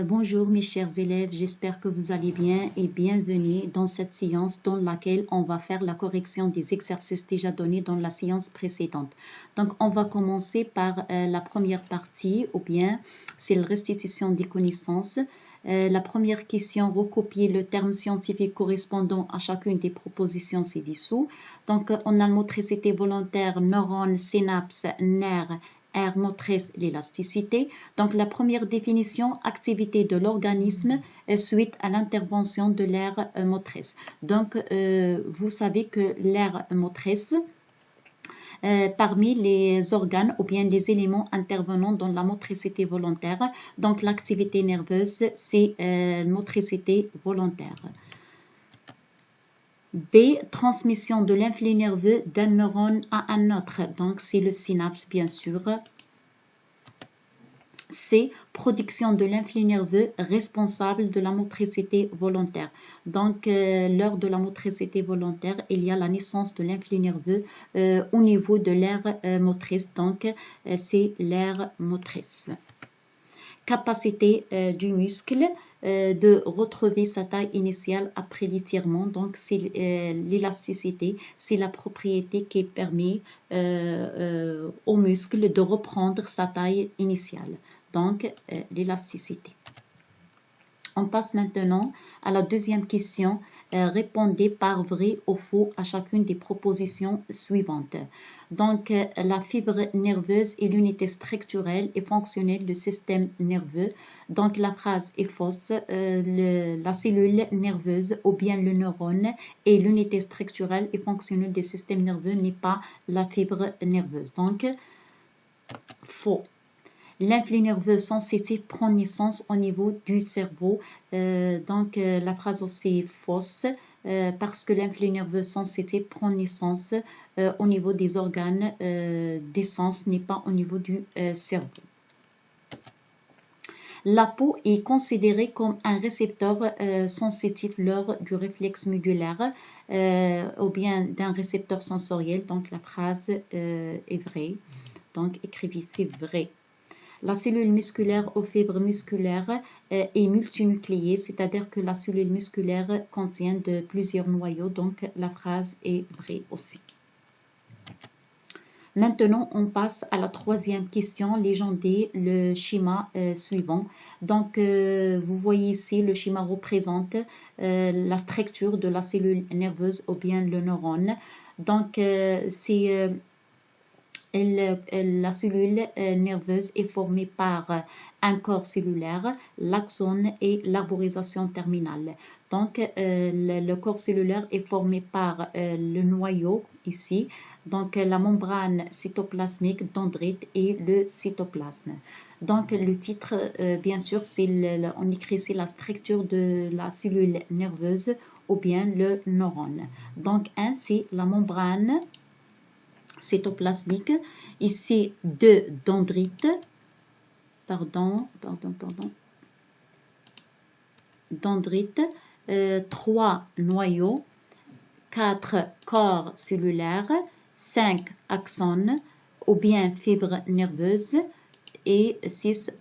Bonjour mes chers élèves, j'espère que vous allez bien et bienvenue dans cette séance dans laquelle on va faire la correction des exercices déjà donnés dans la séance précédente. Donc on va commencer par la première partie ou bien c'est la restitution des connaissances. La première question, recopier le terme scientifique correspondant à chacune des propositions ci-dessous. Donc on a le motricité volontaire, neurones, synapses, nerfs, aire motrice, l'élasticité. Donc, la première définition, activité de l'organisme suite à l'intervention de l'aire motrice. Donc, vous savez que l'aire motrice, parmi les organes ou bien les éléments intervenant dans la motricité volontaire, donc l'activité nerveuse, c'est motricité volontaire. B, transmission de l'influx nerveux d'un neurone à un autre. Donc, c'est le synapse, bien sûr. C, production de l'influx nerveux responsable de la motricité volontaire. Donc, lors de la motricité volontaire, il y a la naissance de l'influx nerveux au niveau de l'aire motrice. Donc, c'est l'aire motrice. Capacité du muscle de retrouver sa taille initiale après l'étirement. Donc, c'est l'élasticité, c'est la propriété qui permet au muscle de reprendre sa taille initiale. Donc, l'élasticité. On passe maintenant à la deuxième question. Répondez par vrai ou faux à chacune des propositions suivantes. Donc, la fibre nerveuse est l'unité structurelle et fonctionnelle du système nerveux. Donc, la phrase est fausse. La cellule nerveuse ou bien le neurone est l'unité structurelle et fonctionnelle du système nerveux, n'est pas la fibre nerveuse. Donc, faux. L'influx nerveux sensitif prend naissance au niveau du cerveau. La phrase aussi est fausse parce que l'influx nerveux sensitif prend naissance au niveau des organes des sens, n'est pas au niveau du cerveau. La peau est considérée comme un récepteur sensitif lors du réflexe médulaire ou bien d'un récepteur sensoriel. Donc, la phrase est vraie. Donc, écrivez ici vrai. La cellule musculaire aux fibres musculaires est multinucléée, c'est-à-dire que la cellule musculaire contient de plusieurs noyaux, donc la phrase est vraie aussi. Maintenant, on passe à la troisième question, légendez le schéma suivant. Donc, vous voyez ici, le schéma représente la structure de la cellule nerveuse ou bien le neurone. Donc, c'est... La cellule nerveuse est formée par un corps cellulaire, l'axone et l'arborisation terminale. Donc, le corps cellulaire est formé par le noyau ici, donc la membrane cytoplasmique dendrite et le cytoplasme. Donc, le titre, bien sûr, on écrit ici la structure de la cellule nerveuse ou bien le neurone. Donc, 1, c'est la membrane cytoplasmique, ici 2 dendrites, dendrites, 3 noyaux, 4 corps cellulaires, 5 axones ou bien fibres nerveuses et 6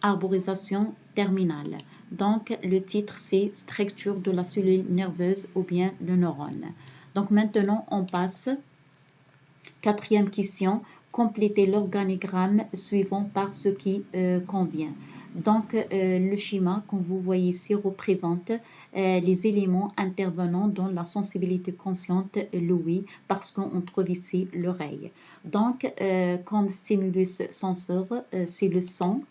arborisation terminale. Donc, le titre, c'est structure de la cellule nerveuse ou bien le neurone. Donc, maintenant, on passe. Quatrième question, complétez l'organigramme suivant par ce qui convient. Donc, le schéma, comme vous voyez ici, représente les éléments intervenant dans la sensibilité consciente, l'ouïe, parce qu'on trouve ici l'oreille. Donc, comme stimulus sensor, c'est le son.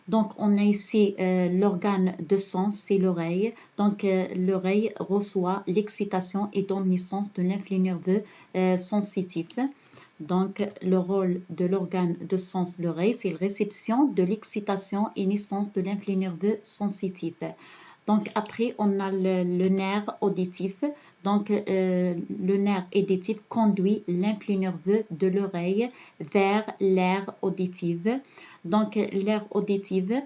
Donc, on a ici l'organe de sens, c'est l'oreille. Donc, l'oreille reçoit l'excitation et donne naissance de l'influx nerveux sensitif. Donc, le rôle de l'organe de sens de l'oreille, c'est la réception de l'excitation et naissance de l'influx nerveux sensitif. Donc, après, on a le nerf auditif. Donc, le nerf auditif conduit l'influx nerveux de l'oreille vers l'aire auditive. Donc, l'aire auditive,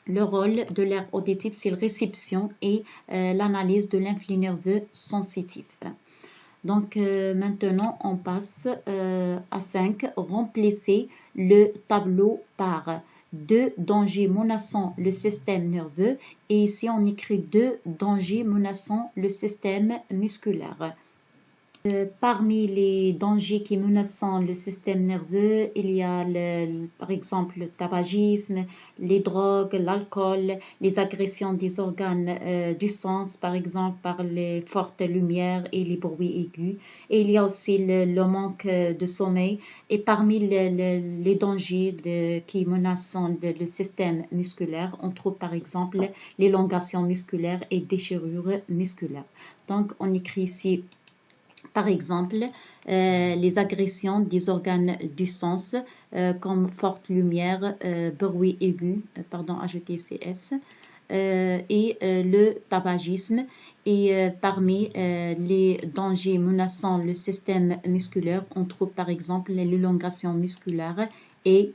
le rôle de l'aire auditive, c'est la réception et l'analyse de l'influx nerveux sensitif. Donc, maintenant, on passe à 5. Remplissez le tableau par 2 dangers menaçant le système nerveux et ici on écrit 2 dangers menaçant le système musculaire. Parmi les dangers qui menacent le système nerveux, il y a par exemple le tabagisme, les drogues, l'alcool, les agressions des organes du sens, par exemple par les fortes lumières et les bruits aigus. Et il y a aussi le manque de sommeil. Et parmi les dangers qui menacent le système musculaire, on trouve par exemple l'élongation musculaire et déchirure musculaire. Donc on écrit ici par exemple, les agressions des organes du sens comme forte lumière, bruit aigu, ajouter CS, et le tabagisme. Et parmi les dangers menaçant le système musculaire, on trouve par exemple l'élongation musculaire et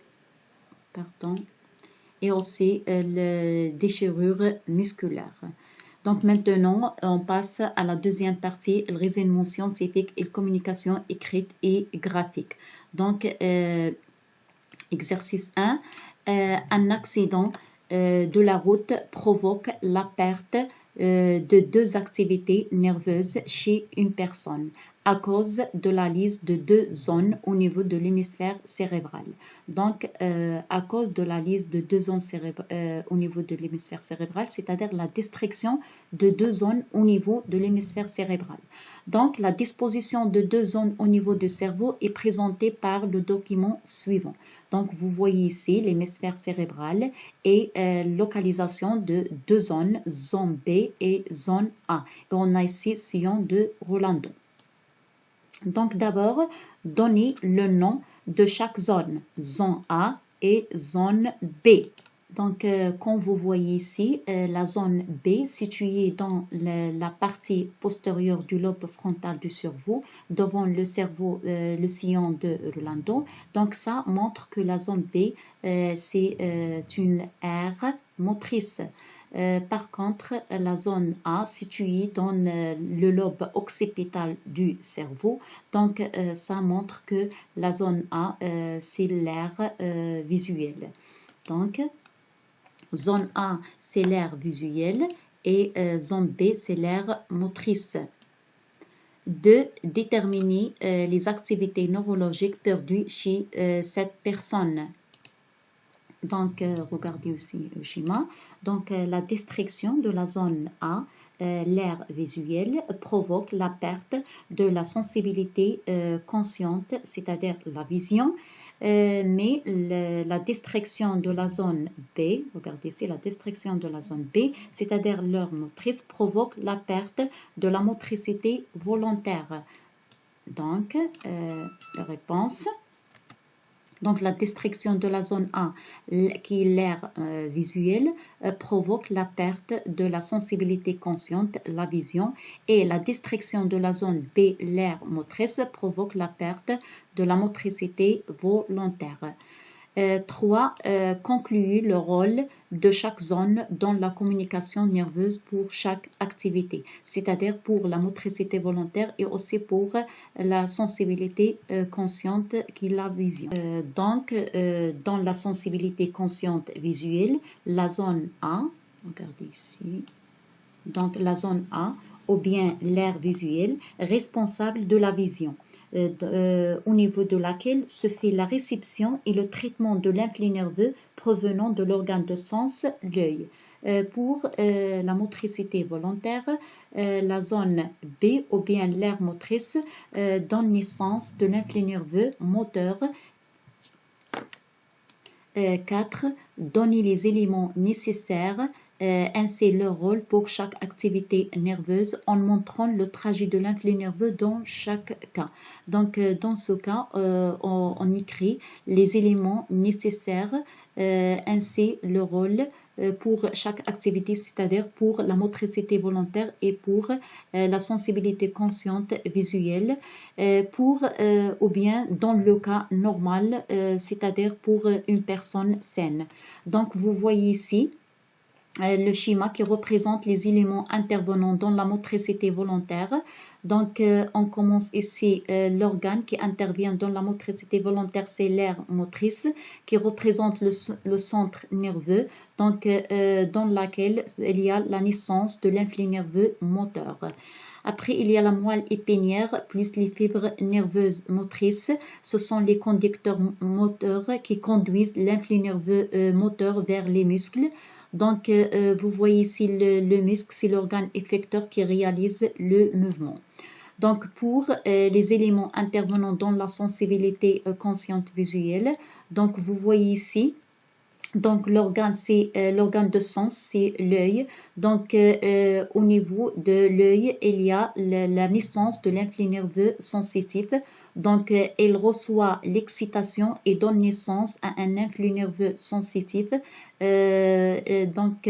aussi la déchirure musculaire. Donc maintenant, on passe à la deuxième partie, le raisonnement scientifique et communication écrite et graphique. Donc, exercice 1, un accident de la route provoque la perte de 2 activités nerveuses chez une personne à cause de la lise de 2 zones au niveau de l'hémisphère cérébral. Donc, à cause de la lise de 2 zones au niveau de l'hémisphère cérébral, c'est-à-dire la distraction de 2 zones au niveau de l'hémisphère cérébral. Donc, la disposition de 2 zones au niveau du cerveau est présentée par le document suivant. Donc, vous voyez ici l'hémisphère cérébral et localisation de 2 zones, zone B et zone A. Et on a ici sillon de Rolando. Donc, d'abord, donnez le nom de chaque zone, zone A et zone B. Donc, comme vous voyez ici, la zone B située dans la partie postérieure du lobe frontal du cerveau, devant le cerveau, le sillon de Rolando. Donc, ça montre que la zone B, c'est une aire motrice. Par contre, la zone A, située dans le lobe occipital du cerveau, donc ça montre que la zone A, c'est l'aire visuelle. Donc, zone A, c'est l'aire visuelle et zone B, c'est l'aire motrice. 2. Déterminer les activités neurologiques perdues chez cette personne. Donc, regardez aussi le schéma. Donc, la distraction de la zone A, l'aire visuelle, provoque la perte de la sensibilité consciente, c'est-à-dire la vision. Mais la distraction de la zone B, regardez ici, la distraction de la zone B, c'est-à-dire l'aire motrice, provoque la perte de la motricité volontaire. Donc, la réponse. Donc, la distraction de la zone A, qui est l'aire visuelle, provoque la perte de la sensibilité consciente, la vision, et la distraction de la zone B, l'aire motrice, provoque la perte de la motricité volontaire. 3. Concluez le rôle de chaque zone dans la communication nerveuse pour chaque activité, c'est-à-dire pour la motricité volontaire et aussi pour la sensibilité consciente qui est la vision. Donc, dans la sensibilité consciente visuelle, la zone A, regardez ici, donc la zone A, ou bien l'aire visuelle, responsable de la vision, au niveau de laquelle se fait la réception et le traitement de l'influx nerveux provenant de l'organe de sens, l'œil. Pour la motricité volontaire, la zone B ou bien l'aire motrice donne naissance de l'influx nerveux moteur. 4. Donner les éléments nécessaires ainsi leur rôle pour chaque activité nerveuse en montrant le trajet de l'influx nerveux dans chaque cas. Donc, dans ce cas, on écrit les éléments nécessaires ainsi le rôle pour chaque activité, c'est-à-dire pour la motricité volontaire et pour la sensibilité consciente visuelle, ou bien dans le cas normal, c'est-à-dire pour une personne saine. Donc, vous voyez ici, le schéma qui représente les éléments intervenant dans la motricité volontaire. Donc, on commence ici l'organe qui intervient dans la motricité volontaire, c'est l'aire motrice qui représente le centre nerveux, donc dans laquelle il y a la naissance de l'influx nerveux moteur. Après, il y a la moelle épinière plus les fibres nerveuses motrices. Ce sont les conducteurs moteurs qui conduisent l'influx nerveux moteur vers les muscles. Donc, vous voyez ici le muscle, c'est l'organe effecteur qui réalise le mouvement. Donc, pour les éléments intervenant dans la sensibilité consciente visuelle, donc vous voyez ici, donc l'organe, c'est l'organe de sens, c'est l'œil. Donc, au niveau de l'œil, il y a la naissance de l'influx nerveux sensitif. Donc, il reçoit l'excitation et donne naissance à un influx nerveux sensitif. Donc,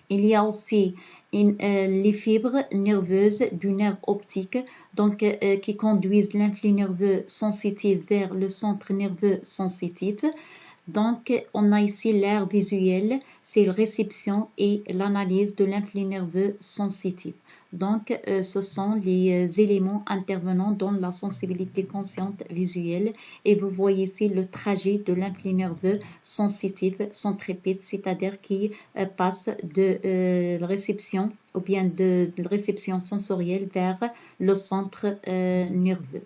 il y a aussi les fibres nerveuses du nerf optique, donc qui conduisent l'influx nerveux sensitif vers le centre nerveux sensitif. Donc, on a ici l'aire visuelle, c'est la réception et l'analyse de l'influx nerveux sensitif. Donc, ce sont les éléments intervenant dans la sensibilité consciente visuelle. Et vous voyez ici le trajet de l'influx nerveux sensitif centripète, c'est-à-dire qui passe de la réception ou bien de réception sensorielle vers le centre nerveux.